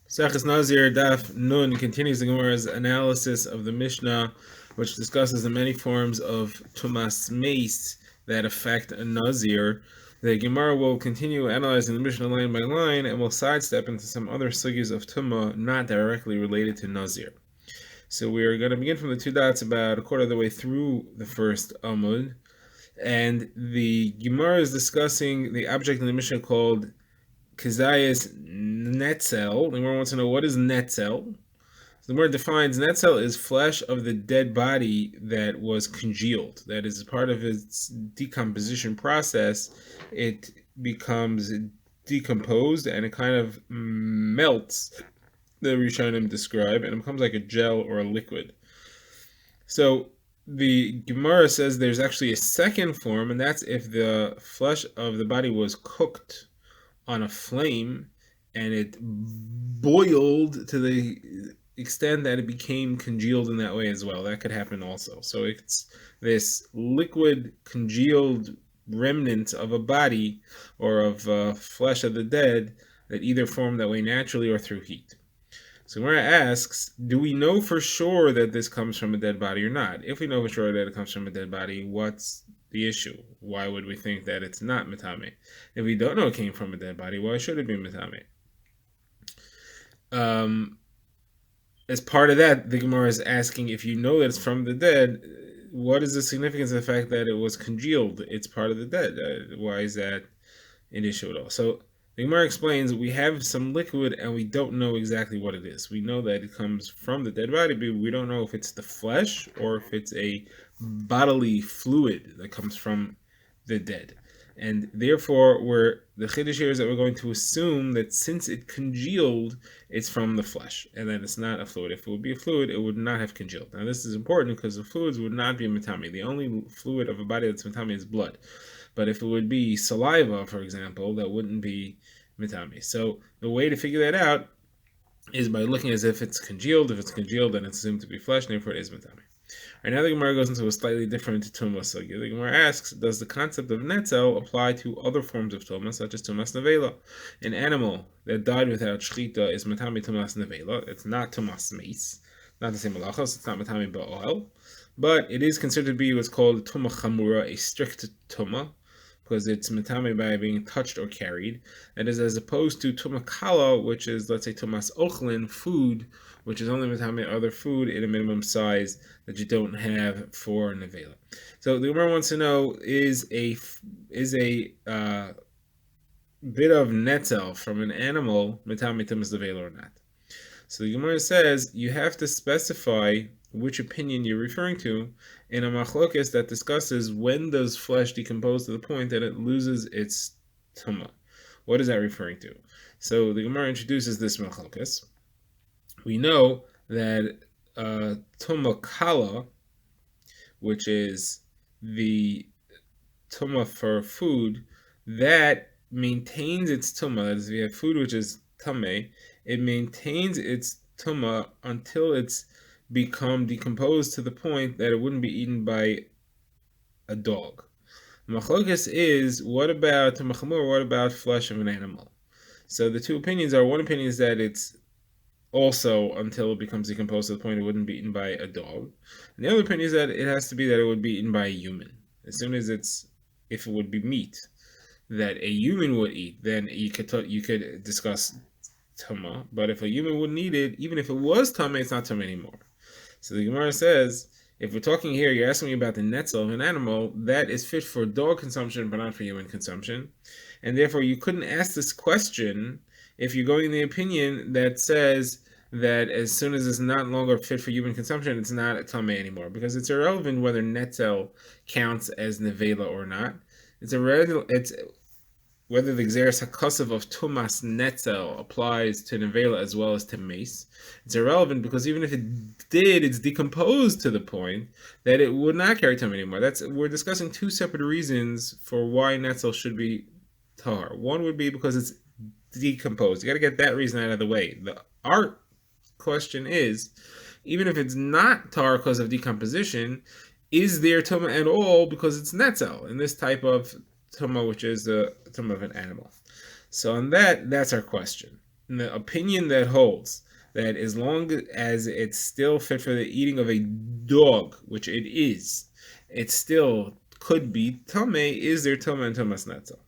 Sachas Nazir Daf Nun continues the Gemara's analysis of the Mishnah, which discusses the many forms of tumas meis that affect a Nazir. The Gemara will continue analyzing the Mishnah line by line and will sidestep into some other sugis of tumah not directly related to Nazir. So we are going to begin from the two dots about a quarter of the way through the first Amud, and the Gemara is discussing the object in the Mishnah called concise netzel. The Gemara wants to know, what is netzel? So the word defines netzel is flesh of the dead body that was congealed. That is part of its decomposition process. It becomes decomposed and it kind of melts, the Rishonim describe, and it becomes like a gel or a liquid. So the Gemara says there's actually a second form, and that's if the flesh of the body was cooked on a flame and it boiled to the extent that it became congealed in that way as well. That could happen also. So it's this liquid congealed remnant of a body or of flesh of the dead that either formed that way naturally or through heat. So Gemara asks, do we know for sure that this comes from a dead body or not? If we know for sure that it comes from a dead body, what's the issue? Why would we think that it's not metame? If we don't know it came from a dead body, why should it be metame? As part of that, the Gemara is asking, if you know that it's from the dead, what is the significance of the fact that it was congealed? It's part of the dead. Why is that an issue at all? So the Gemara explains, we have some liquid and we don't know exactly what it is. We know that it comes from the dead body, but we don't know if it's the flesh or if it's a bodily fluid that comes from the dead. And therefore, the chiddush here is that we're going to assume that since it congealed, it's from the flesh, and that it's not a fluid. If it would be a fluid, it would not have congealed. Now, this is important because the fluids would not be metame. The only fluid of a body that's metame is blood. But if it would be saliva, for example, that wouldn't be metame. So the way to figure that out is by looking as if it's congealed. If it's congealed, then it's assumed to be flesh, and therefore it is metame. Right now the Gemara goes into a slightly different tumah sugya. The Gemara asks, does the concept of netzel apply to other forms of tumah, such as tumas nevela? An animal that died without shchita is matami tumas nevela. It's not tumas meis, not the same malachos. It's not matami ba'oel, but it is considered to be what's called tumah chamura, a strict tumah, because it's metame by being touched or carried. That is as opposed to tumah kala, which is, let's say, tumas ochlin, food, which is only metame other food in a minimum size that you don't have for nevela. So the Gemara wants to know, is a bit of netzel from an animal metame tumas nevela or not? So the Gemara says you have to specify which opinion you're referring to in a machlokes that discusses when does flesh decompose to the point that it loses its tumah. What is that referring to? So the Gemara introduces this machlokes. We know that tumah kala, which is the tumah for food, that maintains its tumah. That is, if you have food which is tameh, it maintains its tumah until it's become decomposed to the point that it wouldn't be eaten by a dog. Machlokes is, what about tumah chamur? What about flesh of an animal? So the two opinions are, one opinion is that it's also until it becomes decomposed to the point it wouldn't be eaten by a dog. And the other opinion is that it has to be that it would be eaten by a human. As soon as if it would be meat that a human would eat, then you could discuss tama. But if a human wouldn't eat it, even if it was tama, it's not tama anymore. So the Gemara says, if we're talking here, you're asking me about the netzel of an animal that is fit for dog consumption, but not for human consumption, and therefore you couldn't ask this question if you're going in the opinion that says that as soon as it's not longer fit for human consumption, it's not a tameh anymore, because it's irrelevant whether netzel counts as nevela or not. It's whether the gzeres hakosov of tumas netzel applies to nevela as well as to mace. It's irrelevant because even if it did, it's decomposed to the point that it would not carry tum anymore. We're discussing two separate reasons for why netzel should be tar. One would be because it's decomposed. You got to get that reason out of the way. Our question is, even if it's not tar because of decomposition, is there tumah at all because it's netzel in this type of tumah, which is the tumah of an animal? So on that's our question. the opinion that holds that as long as it's still fit for the eating of a dog, which it is, it still could be tamei. Is there tamei and tamas netzel?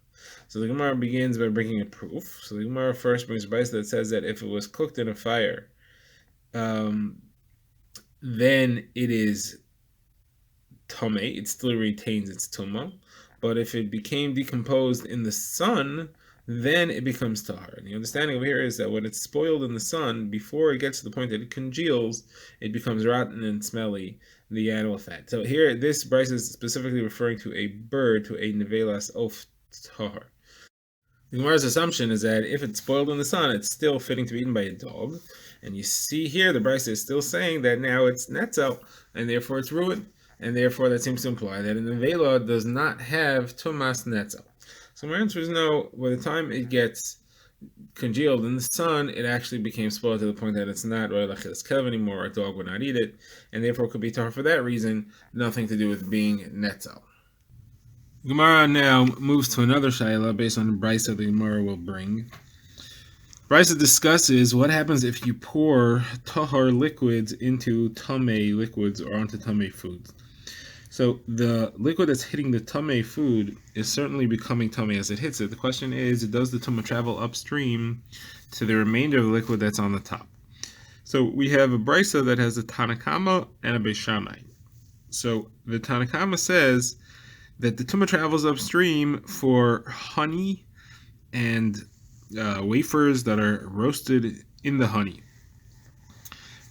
So the Gemara begins by bringing a proof. So the Gemara first brings a brayso that says that if it was cooked in a fire, um, then it is tamei. It still retains its tuma. But if it became decomposed in the sun, then it becomes tahar. And the understanding over here is that when it's spoiled in the sun, before it gets to the point that it congeals, it becomes rotten and smelly, the animal fat. So here, this brayso is specifically referring to a bird, to a nevelas of tahar. The Gemara's assumption is that if it's spoiled in the sun, it's still fitting to be eaten by a dog. And you see here, the brayso is still saying that now it's netzel, and therefore it's ruined. And therefore that seems to imply that an nevela does not have tumas netzel. So my answer is no. By the time it gets congealed in the sun, it actually became spoiled to the point that it's not roilachis kev anymore. A dog would not eat it, and therefore could be tar for that reason. Nothing to do with being netzel. Gemara now moves to another shayla based on the brayso the Gemara will bring. Brayso discusses what happens if you pour tahar liquids into tamei liquids or onto tamei foods. So the liquid that's hitting the tamei food is certainly becoming tamei as it hits it. The question is, does the tuma travel upstream to the remainder of the liquid that's on the top? So we have a brayso that has a Tanakama and a Beis Shammai. So the Tanakama says that the tuma travels upstream for honey and wafers that are roasted in the honey.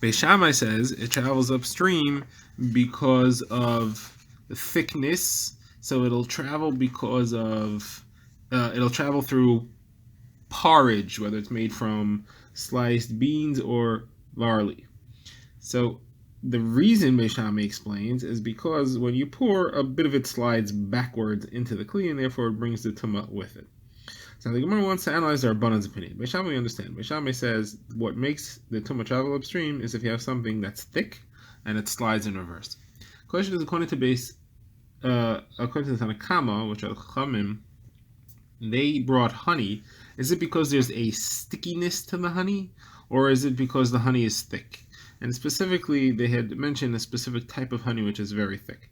Beis Shammai says it travels upstream because of the thickness, so it'll travel because of it'll travel through porridge, whether it's made from sliced beans or barley. So the reason Beis Shammai explains is because when you pour, a bit of it slides backwards into the kli, and therefore it brings the tumah with it. So the Gemara wants to analyze our Rabbanan's opinion. Beis Shammai, we understand. Beis Shammai says what makes the tumah travel upstream is if you have something that's thick and it slides in reverse. The question is, according to the Tanakama, which are Chachamim, they brought honey. Is it because there's a stickiness to the honey, or is it because the honey is thick? And specifically, they had mentioned a specific type of honey which is very thick.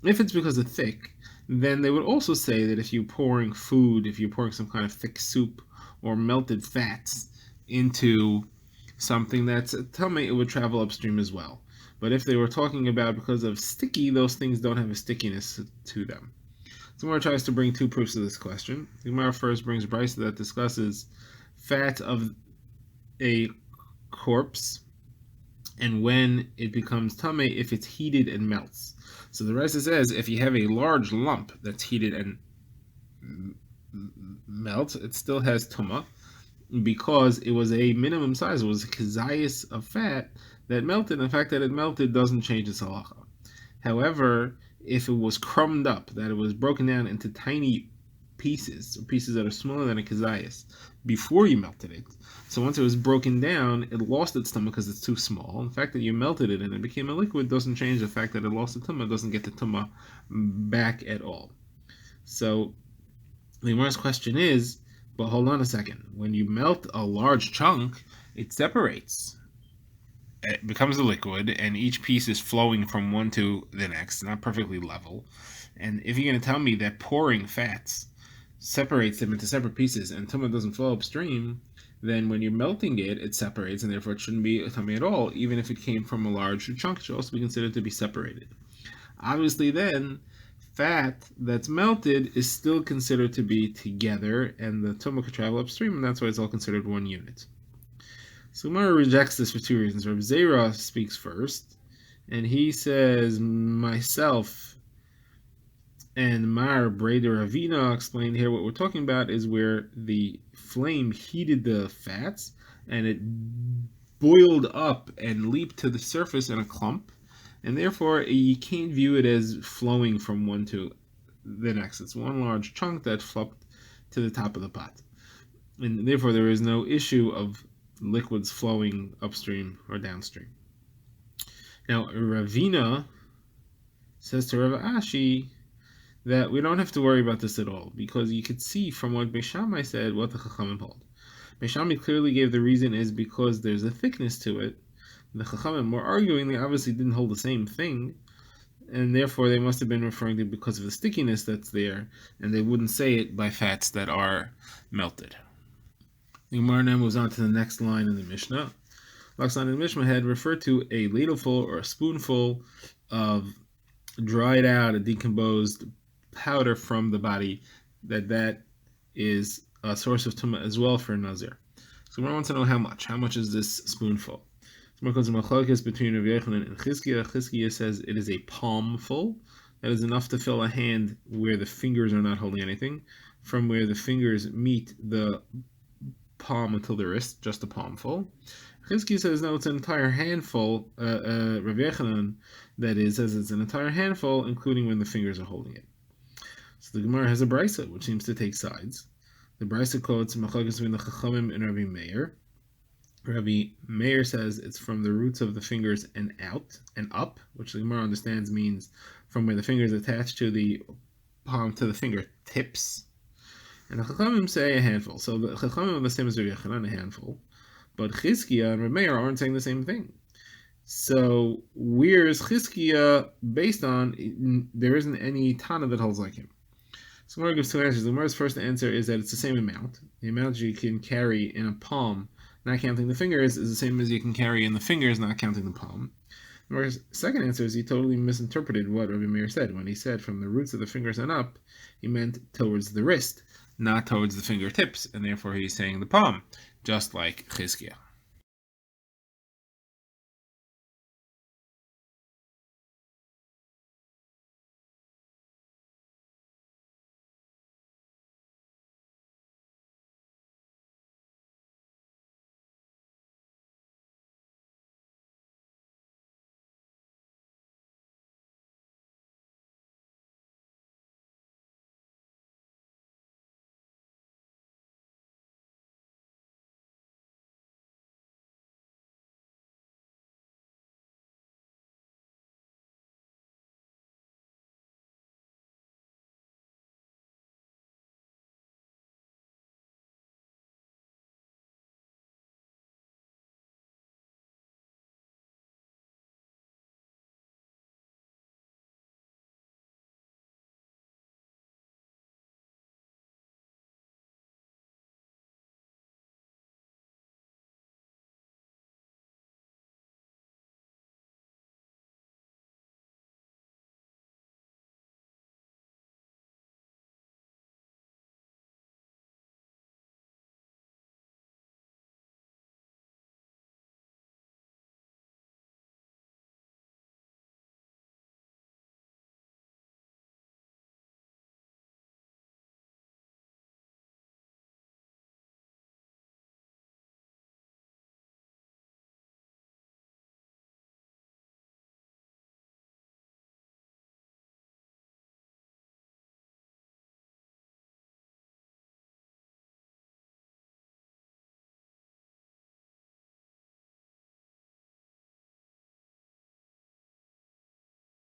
If it's because of thick, then they would also say that if you're pouring food, if you're pouring some kind of thick soup or melted fats into something that's tamei, it would travel upstream as well. But if they were talking about because of sticky, those things don't have a stickiness to them. So Gemara tries to bring two proofs of this question. The Gemara first brings a brayso that discusses fat of a corpse and when it becomes tamei if it's heated and melts. So the brayso says if you have a large lump that's heated and melts, it still has tumah because it was a minimum size. It was a concise of fat that melted. The fact that it melted doesn't change its halacha. However, if it was crumbed up, that it was broken down into tiny pieces, or pieces that are smaller than a concise, before you melted it, so once it was broken down, it lost its tumah because it's too small. The fact that you melted it and it became a liquid doesn't change the fact that it lost the tumah, doesn't get the tumah back at all. So the Gemara's question is, but hold on a second. When you melt a large chunk, it separates. It becomes a liquid, and each piece is flowing from one to the next, not perfectly level. And if you're going to tell me that pouring fats separates them into separate pieces and tumah doesn't flow upstream, then when you're melting it, it separates, and therefore it shouldn't be a tumah at all. Even if it came from a large chunk, it should also be considered to be separated. Obviously, then, fat that's melted is still considered to be together, and the tumah could travel upstream, and that's why it's all considered one unit. So Gemara rejects this for two reasons. Reb Zera speaks first, and he says, myself and Mar Breder Ravina explained here what we're talking about is where the flame heated the fats, and it boiled up and leaped to the surface in a clump, and therefore you can't view it as flowing from one to the next. It's one large chunk that flopped to the top of the pot, and therefore there is no issue of liquids flowing upstream or downstream. Now Ravina says to Rav Ashi that we don't have to worry about this at all, because you could see from what Beis Shammai said what the Chachamim hold. Beishami clearly gave the reason is because there's a thickness to it. The Chachamim were arguing they obviously didn't hold the same thing, and therefore they must have been referring to it because of the stickiness that's there, and they wouldn't say it by fats that are melted. The Gemara now moves on to the next line in the Mishnah. Last line in the Mishnah had referred to a ladleful or a spoonful of dried out, a decomposed powder from the body, that is a source of tumah as well for a Nazir. So we want to know how much. How much is this spoonful? So because the machlokes between Rav Yochanan and Chizkiya. Chizkiya says it is a palmful. That is enough to fill a hand where the fingers are not holding anything, from where the fingers meet the palm until the wrist, just a palmful. Chizkiya says no, it's an entire handful. Rav Yochanan, that is, says it's an entire handful, including when the fingers are holding it. So the Gemara has a brisa, which seems to take sides. The brisa quotes machlokes between the Chachamim and Rabbi Meir. Rabbi Meir says it's from the roots of the fingers and out and up, which the Gemara understands means from where the fingers attach to the palm to the fingertips. And the Chachamim say a handful. So the Chachamim are the same as Rabbi Yochanan, a handful. But Chizkiya and Rabbi Meir aren't saying the same thing. So where's Chizkiya based on? There isn't any Tana that holds like him. So Gemara gives two answers. The Gemara's first answer is that it's the same amount. The amount you can carry in a palm, not counting the fingers, is the same as you can carry in the fingers, not counting the palm. The Gemara's second answer is he totally misinterpreted what Rabbi Meir said. When he said from the roots of the fingers and up, he meant towards the wrist, not towards the fingertips, and therefore he's saying the palm, just like Chizkiya.